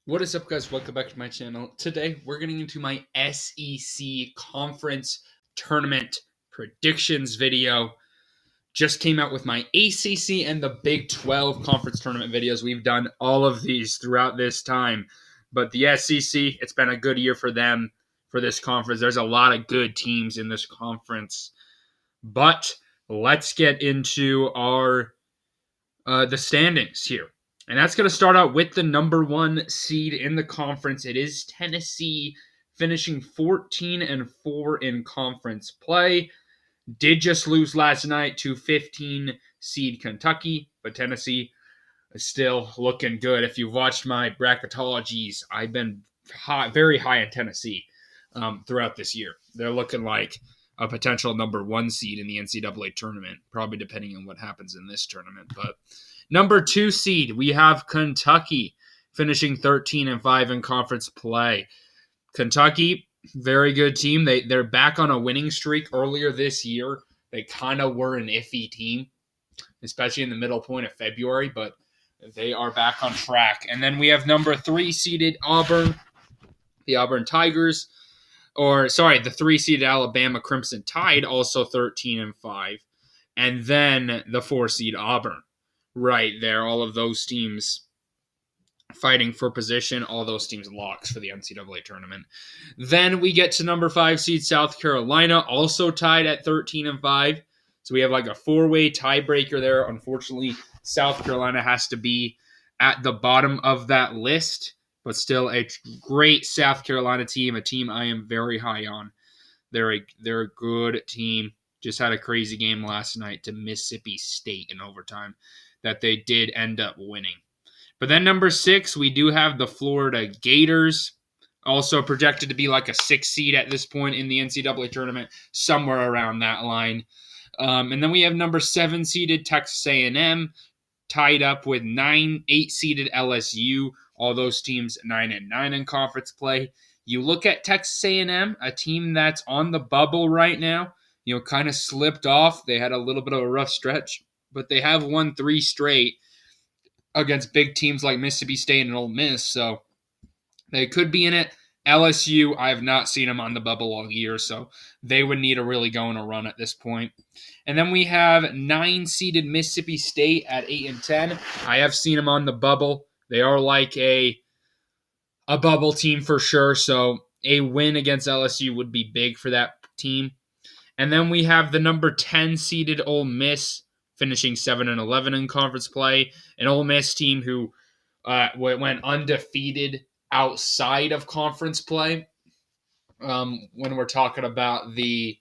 What is up, guys? Welcome back to my channel. Today, we're getting into my SEC Conference Tournament predictions video. Just came out with my ACC and the Big 12 Conference Tournament videos. We've done all of these throughout this time. But the SEC, it's been a good year for them, for this conference. There's a lot of good teams in this conference. But let's get into our the standings here. And that's going to start out with the number one seed in the conference. It is Tennessee, finishing 14-4 in conference play. Did just lose last night to 15 seed Kentucky, but Tennessee is still looking good. If you've watched my bracketologies, I've been very high in Tennessee throughout this year. They're looking like a potential number one seed in the NCAA tournament, probably depending on what happens in this tournament. But number two seed, we have Kentucky finishing 13-5 in conference play. Kentucky, very good team. They're back on a winning streak. Earlier this year, they kind of were an iffy team, especially in the middle point of February, but they are back on track. And then we have number three seeded Auburn, the Auburn Tigers. The 3-seeded Alabama Crimson Tide, also 13-5. And then the 4-seed Auburn. Right there, all of those teams fighting for position, all those teams locks for the NCAA tournament. Then we get to number 5 seed South Carolina, also tied at 13-5. So we have like a four-way tiebreaker there. Unfortunately, South Carolina has to be at the bottom of that list, but still a great South Carolina team, a team I am very high on. They're a good team. Just had a crazy game last night to Mississippi State in overtime that they did end up winning. But then number 6, we do have the Florida Gators, also projected to be like a 6 seed at this point in the NCAA tournament, somewhere around that line. And then we have number 7 seeded Texas A&M, tied up with 8 seeded LSU. All those teams 9-9 in conference play. You look at Texas A&M, a team that's on the bubble right now, kind of slipped off. They had a little bit of a rough stretch, but they have won 3 straight against big teams like Mississippi State and Ole Miss, so they could be in it. LSU, I have not seen them on the bubble all year, so they would need to really go on a run at this point. And then we have 9-seeded Mississippi State at 8-10. I have seen them on the bubble. They are like a bubble team for sure, so a win against LSU would be big for that team. And then we have the number 10-seeded Ole Miss, finishing 7-11 in conference play. An Ole Miss team who went undefeated outside of conference play. When we're talking about the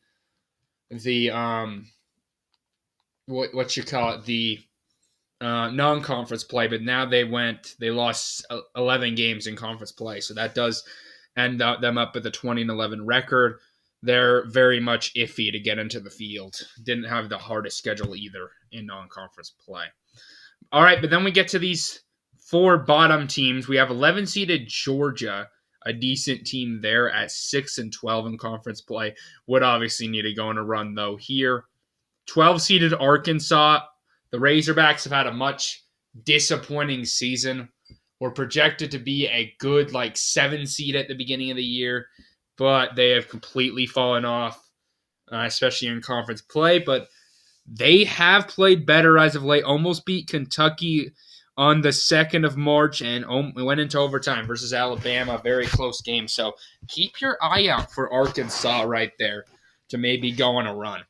non-conference play, but now they lost 11 games in conference play, so that does end them up with a 20-11 record. They're very much iffy to get into the field. Didn't have the hardest schedule either in non-conference play. All right, but then we get to these 4 bottom teams. We have 11-seeded Georgia, a decent team there at 6-12 in conference play. Would obviously need to go on a run, though, here. 12-seeded Arkansas. The Razorbacks have had a much disappointing season. Were projected to be a good 7 seed at the beginning of the year, but they have completely fallen off, especially in conference play. But they have played better as of late. Almost beat Kentucky on the 2nd of March and went into overtime versus Alabama. Very close game. So keep your eye out for Arkansas right there to maybe go on a run.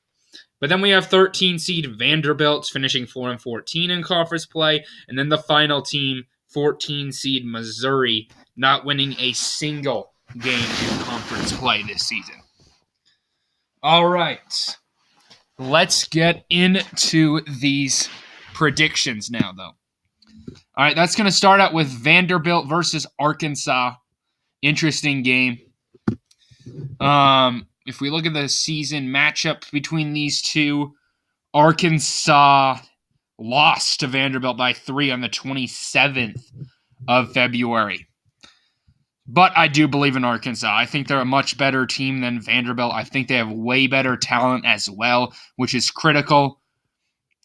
But then we have 13-seed Vanderbilt finishing 4-14 in conference play. And then the final team, 14-seed Missouri, not winning a single game in conference play this season. All right. Let's get into these predictions now, though. All right, that's going to start out with Vanderbilt versus Arkansas. Interesting game. If we look at the season matchup between these two, Arkansas lost to Vanderbilt by 3 on the 27th of February. But I do believe in Arkansas. I think they're a much better team than Vanderbilt. I think they have way better talent as well, which is critical.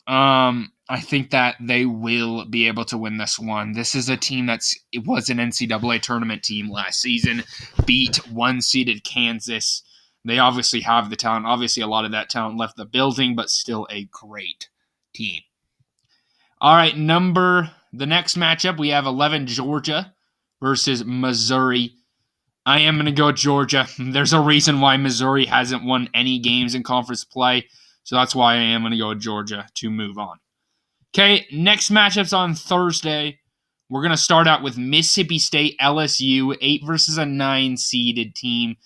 I I think that they will be able to win this one. This is a team it was an NCAA tournament team last season, beat one-seeded Kansas. They obviously have the talent. Obviously, a lot of that talent left the building, but still a great team. All right, the next matchup, we have 11 Georgia versus Missouri. I am going to go Georgia. There's a reason why Missouri hasn't won any games in conference play, so that's why I am going to go Georgia to move on. Okay, next matchup's on Thursday. We're going to start out with Mississippi State LSU, 8 versus a 9-seeded team.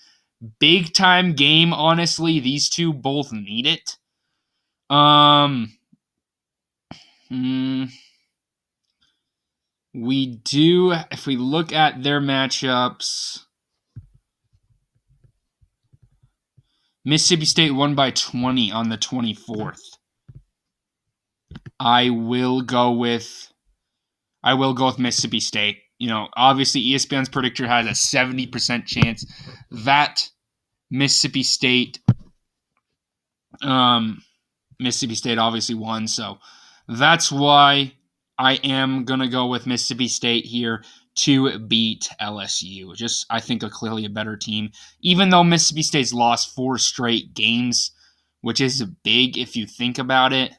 Big time game, honestly. These two both need it. We do, if we look at their matchups, Mississippi State won by 20 on the 24th. I will go with Mississippi State. You know, obviously ESPN's predictor has a 70% chance that Mississippi State obviously won, so that's why I am going to go with Mississippi State here to beat LSU. Just, I think, clearly a better team. Even though Mississippi State's lost 4 straight games, which is big if you think about it,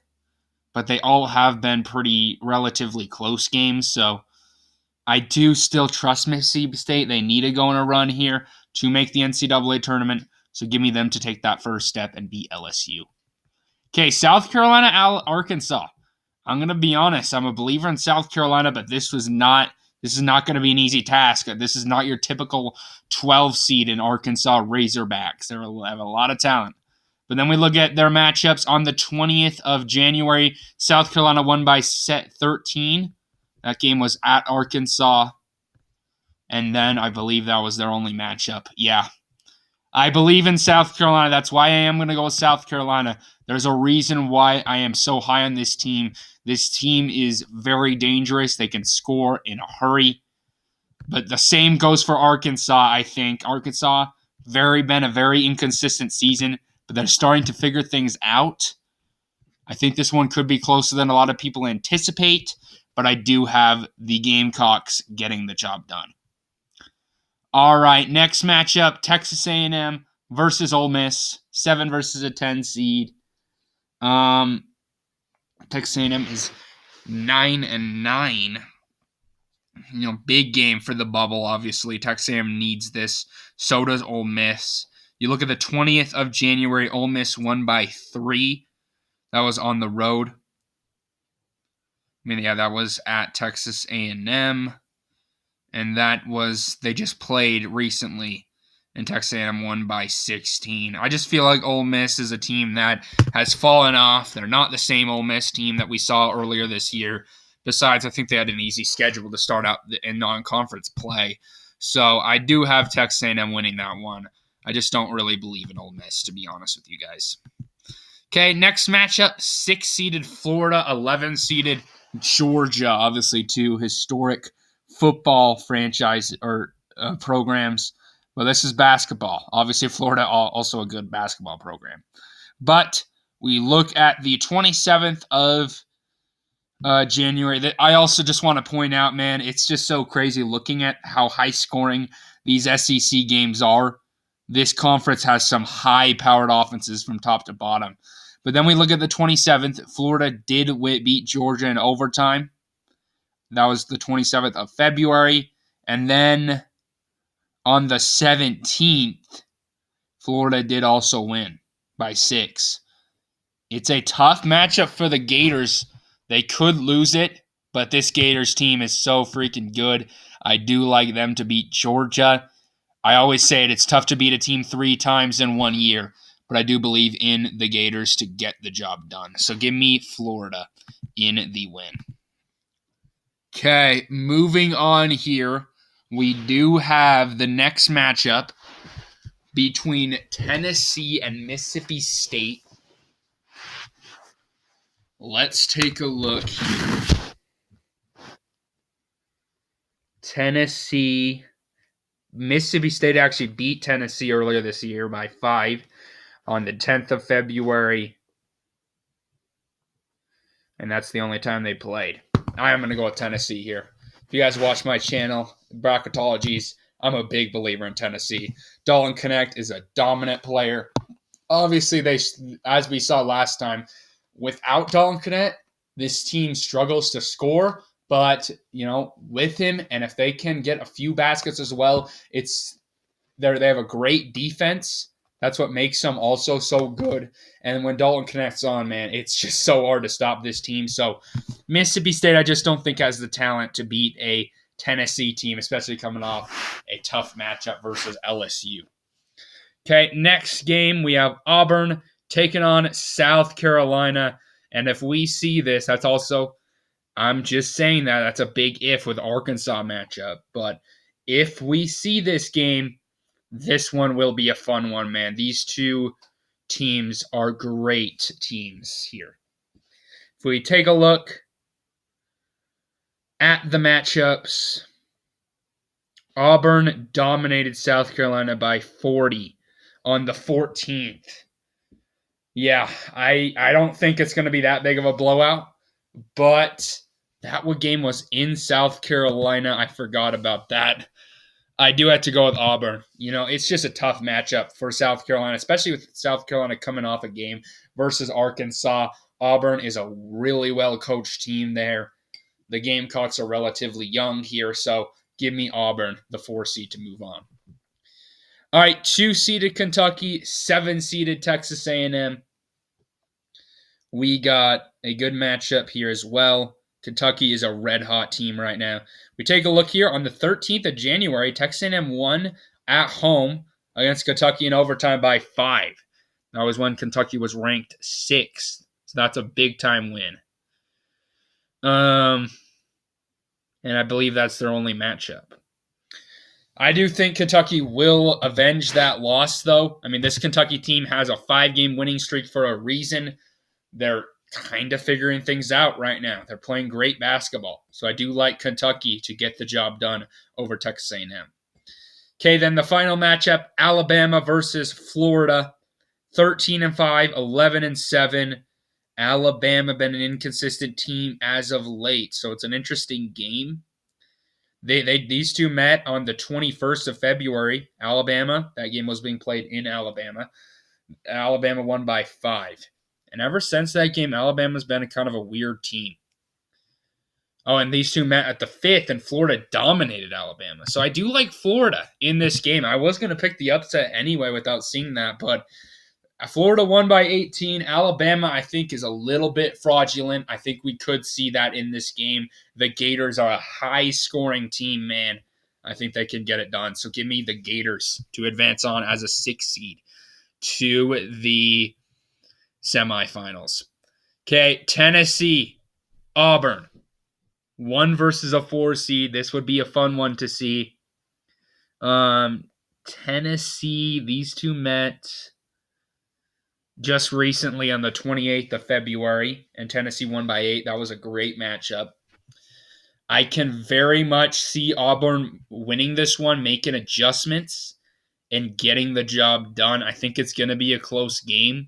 but they all have been pretty relatively close games, so I do still trust Mississippi State. They need to go on a run here to make the NCAA tournament, so give me them to take that first step and beat LSU. Okay, South Carolina, Arkansas. I'm going to be honest. I'm a believer in South Carolina, but this is not going to be an easy task. This is not your typical 12 seed in Arkansas Razorbacks. They have a lot of talent. But then we look at their matchups on the 20th of January. South Carolina won by set 13. That game was at Arkansas. And then I believe that was their only matchup. Yeah. I believe in South Carolina. That's why I am going to go with South Carolina. There's a reason why I am so high on this team. This team is very dangerous. They can score in a hurry. But the same goes for Arkansas, I think. Arkansas, been a very inconsistent season, but they're starting to figure things out. I think this one could be closer than a lot of people anticipate, but I do have the Gamecocks getting the job done. All right, next matchup, Texas A&M versus Ole Miss, 7 versus a 10 seed. Texas A&M is 9-9. You know, big game for the bubble, obviously. Texas A&M needs this. So does Ole Miss. You look at the 20th of January, Ole Miss won by 3. That was on the road. That was at Texas A&M. And they just played recently, and Texas A&M won by 16. I just feel like Ole Miss is a team that has fallen off. They're not the same Ole Miss team that we saw earlier this year. Besides, I think they had an easy schedule to start out in non-conference play. So I do have Texas A&M winning that one. I just don't really believe in Ole Miss, to be honest with you guys. Okay, next matchup, 6-seeded Florida, 11-seeded Georgia. Obviously, 2 historic football franchise or programs. Well, this is basketball. Obviously, Florida also a good basketball program. But we look at the 27th of January. That I also just want to point out, man, it's just so crazy looking at how high scoring these SEC games are. This conference has some high-powered offenses from top to bottom. But then we look at the 27th. Florida did beat Georgia in overtime. That was the 27th of February. And then on the 17th, Florida did also win by 6. It's a tough matchup for the Gators. They could lose it, but this Gators team is so freaking good. I do like them to beat Georgia. I always say it's tough to beat a team 3 times in 1 year, but I do believe in the Gators to get the job done. So give me Florida in the win. Okay, moving on here, we do have the next matchup between Tennessee and Mississippi State. Let's take a look here. Mississippi State actually beat Tennessee earlier this year by 5 on the 10th of February. and that's the only time they played. I am going to go with Tennessee here. If you guys watch my channel, Bracketologies, I'm a big believer in Tennessee. Dalton Connect is a dominant player. Obviously, as we saw last time, without Dalton Connect, this team struggles to score. But with him, and if they can get a few baskets as well, they have a great defense. That's what makes them also so good. And when Dalton connects on, man, it's just so hard to stop this team. So Mississippi State, I just don't think has the talent to beat a Tennessee team, especially coming off a tough matchup versus LSU. Okay, next game, we have Auburn taking on South Carolina. And if we see this, that's also, I'm just saying that's a big if with Arkansas matchup. But if we see this game, this one will be a fun one, man. These two teams are great teams here. If we take a look at the matchups, Auburn dominated South Carolina by 40 on the 14th. Yeah, I don't think it's going to be that big of a blowout, but that game was in South Carolina. I forgot about that. I do have to go with Auburn. It's just a tough matchup for South Carolina, especially with South Carolina coming off a game versus Arkansas. Auburn is a really well-coached team there. The Gamecocks are relatively young here, so give me Auburn, the 4 seed, to move on. All right, 2-seeded Kentucky, 7-seeded Texas A&M. We got a good matchup here as well. Kentucky is a red-hot team right now. We take a look here on the 13th of January. Texas A&M won at home against Kentucky in overtime by 5. That was when Kentucky was ranked 6th. So that's a big-time win. And I believe that's their only matchup. I do think Kentucky will avenge that loss, though. I mean, this Kentucky team has a 5-game winning streak for a reason. They're kind of figuring things out right now. They're playing great basketball. So I do like Kentucky to get the job done over Texas A&M. Okay, then the final matchup, Alabama versus Florida. 13-5, 11-7. Alabama been an inconsistent team as of late, so it's an interesting game. These two met on the 21st of February. Alabama, that game was being played in Alabama. Alabama won by 5. And ever since that game, Alabama's been a kind of a weird team. Oh, and these two met at the 5th, and Florida dominated Alabama. So I do like Florida in this game. I was going to pick the upset anyway without seeing that, but Florida won by 18. Alabama, I think, is a little bit fraudulent. I think we could see that in this game. The Gators are a high-scoring team, man. I think they can get it done. So give me the Gators to advance on as a 6 seed to the semifinals. Okay, Tennessee, Auburn. 1 versus a 4 seed. This would be a fun one to see. Tennessee, these two met just recently on the 28th of February, and Tennessee won by 8. That was a great matchup. I can very much see Auburn winning this one, making adjustments, and getting the job done. I think it's going to be a close game,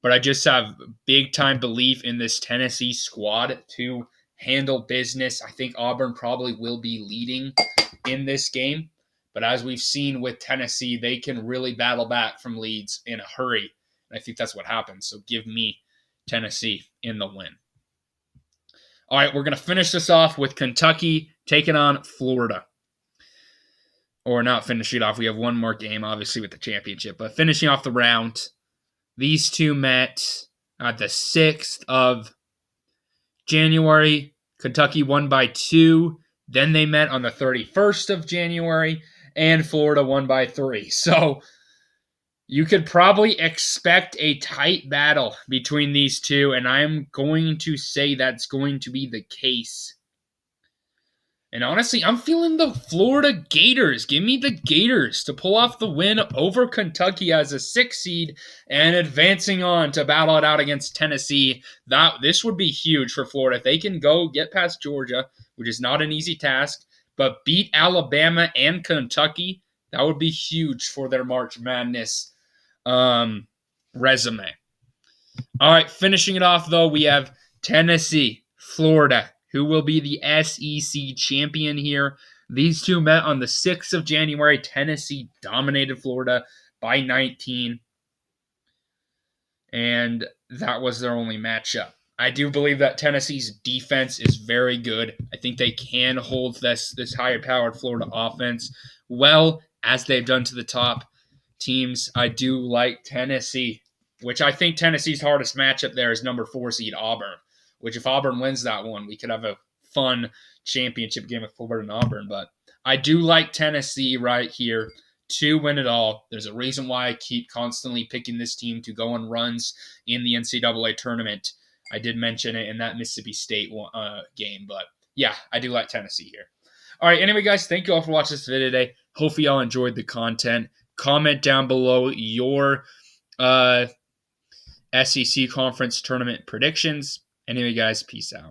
but I just have big-time belief in this Tennessee squad to handle business. I think Auburn probably will be leading in this game, but as we've seen with Tennessee, they can really battle back from leads in a hurry. I think that's what happens. So give me Tennessee in the win. All right, we're going to finish this off with Kentucky taking on Florida. Or not finish it off. We have one more game, obviously, with the championship. But finishing off the round, these two met at the 6th of January. Kentucky won by 2. Then they met on the 31st of January. And Florida won by 3. So you could probably expect a tight battle between these two, and I'm going to say that's going to be the case. And honestly, I'm feeling the Florida Gators. Give me the Gators to pull off the win over Kentucky as a 6 seed and advancing on to battle it out against Tennessee. This would be huge for Florida. If they can go get past Georgia, which is not an easy task, but beat Alabama and Kentucky, that would be huge for their March Madness resume. All right, finishing it off, though, we have Tennessee, Florida. Who will be the SEC champion here? These two met on the 6th of January. Tennessee dominated Florida by 19, and that was their only matchup. I do believe that Tennessee's defense is very good. I think they can hold this higher-powered Florida offense well, as they've done to the top teams. I do like Tennessee, which I think Tennessee's hardest matchup there is number 4 seed Auburn, which if Auburn wins that one, we could have a fun championship game with Florida and Auburn. But I do like Tennessee right here to win it all. There's a reason why I keep constantly picking this team to go on runs in the NCAA tournament. I did mention it in that Mississippi State game, but yeah, I do like Tennessee here. All right, anyway, guys, thank you all for watching this video today. Hopefully y'all enjoyed the content. Comment down below your SEC conference tournament predictions. Anyway, guys, peace out.